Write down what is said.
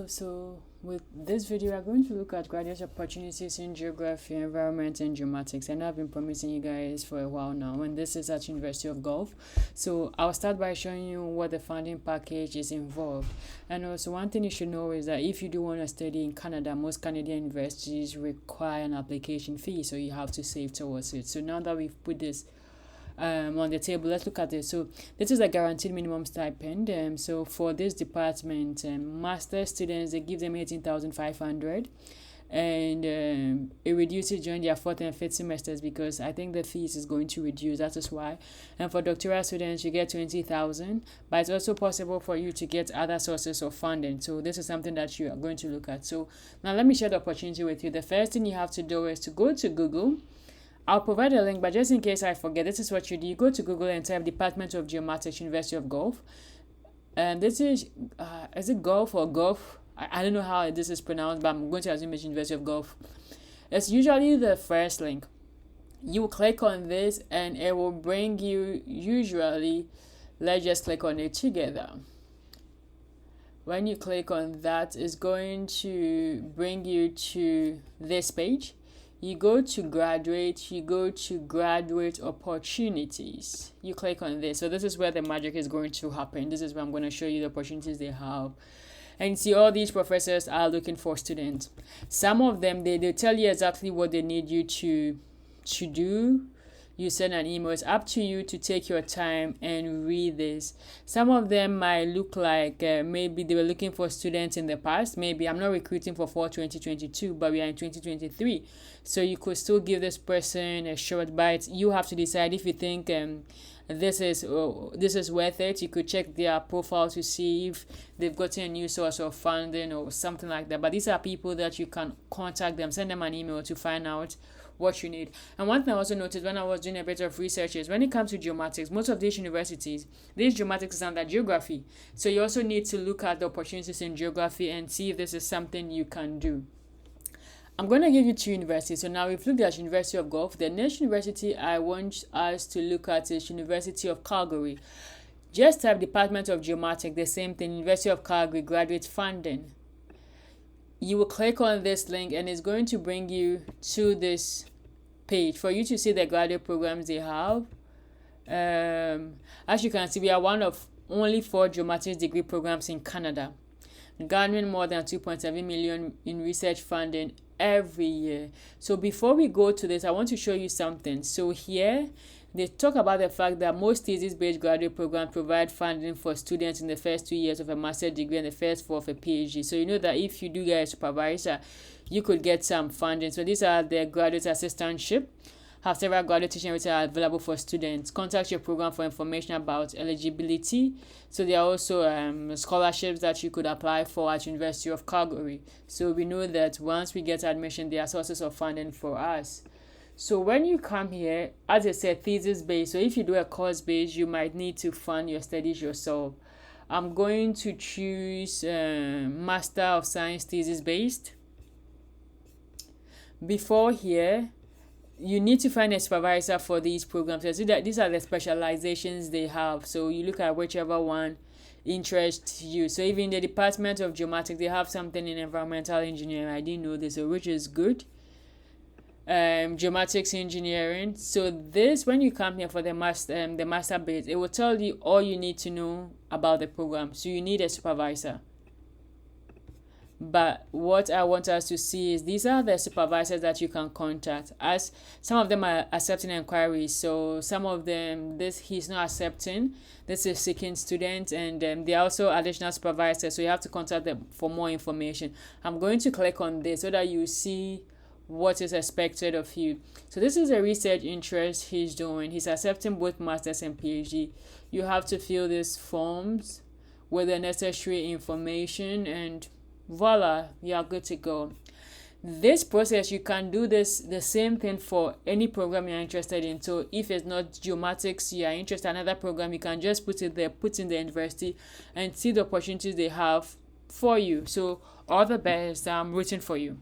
So with this video, we're going to look at graduate opportunities in geography, environment, and geomatics. And I've been promising you guys for a while now, and this is at University of Gulf. So I'll start by showing you what the funding package is involved. And also one thing you should know is that if you do want to study in Canada, most Canadian universities require an application fee, so you have to save towards it. So now that we've put this on the table, let's look at this. So this is a guaranteed minimum stipend. So for this department, master students, they give them 18,500, and it reduces during their fourth and fifth semesters because I think the fees is going to reduce. That is why. And for doctoral students, you get 20,000, but it's also possible for you to get other sources of funding. So this is something that you are going to look at. So now let me share the opportunity with you. The first thing you have to do is to go to Google. I'll provide a link, but just in case I forget, this is what you do. You go to Google and type Department of Geomatics, University of Gulf. And this is it Gulf or Gulf? I don't know how this is pronounced, but I'm going to assume it's University of Gulf. It's usually the first link. You click on this and it will bring you, usually, let's just click on it together. When you click on that, it's going to bring you to this page. You go to graduate, you go to graduate opportunities. You click on this. So this is where the magic is going to happen. This is where I'm going to show you the opportunities they have. And see, all these professors are looking for students. Some of them, they tell you exactly what they need you to do. You send an email. It's up to you to take your time and read this. Some of them might look like maybe they were looking for students in the past. Maybe I'm not recruiting for fall 2022, but we are in 2023. So you could still give this person a short bite. You have to decide if you think this is worth it. You could check their profile to see if they've gotten a new source of funding or something like that. But these are people that you can contact them, send them an email to find out what you need. And one thing I also noticed when I was doing a bit of research is when it comes to geomatics, most of these universities, this geomatics is under geography. So you also need to look at the opportunities in geography and see if this is something you can do. I'm going to give you two universities. So now we've looked at University of Gulf. The next university I want us to look at is University of Calgary. Just type Department of Geomatics, the same thing, University of Calgary, graduate funding. You will click on this link and it's going to bring you to this page for you to see the graduate programs they have. As you can see, we are one of only 4 geomatics degree programs in Canada, garnering more than 2.7 million in research funding every year. So before we go to this, I want to show you something. So here they talk about the fact that most thesis-based graduate programs provide funding for students in the first 2 years of a master's degree and the first 4 of a PhD. So you know that if you do get a supervisor, you could get some funding. So these are the graduate assistantship. Have several graduate teaching rates are available for students. Contact your program for information about eligibility. So there are also scholarships that you could apply for at University of Calgary. So we know that once we get admission, there are sources of funding for us. So when you come here, as I said, thesis-based. So if you do a course-based, you might need to fund your studies yourself. I'm going to choose Master of Science thesis-based. Before here, you need to find a supervisor for these programs. So that these are the specializations they have. So you look at whichever one interests you. So even the Department of Geomatics, they have something in environmental engineering. I didn't know this, which is good. Geomatics engineering. So this, when you come here for the master base, it will tell you all you need to know about the program. So you need a supervisor. But what I want us to see is these are the supervisors that you can contact, as some of them are accepting inquiries. So some of them, he's not accepting. This is seeking students, and they are also additional supervisors. So you have to contact them for more information. I'm going to click on this so that you see what is expected of you. So this is a research interest he's doing. He's accepting both masters and PhD. You have to fill these forms with the necessary information, and voila, you are good to go. This process, you can do the same thing for any program you're interested in. So if it's not geomatics, you are interested in another program, you can just put it there, put in the university, and see the opportunities they have for you. So all the best. I'm rooting for you.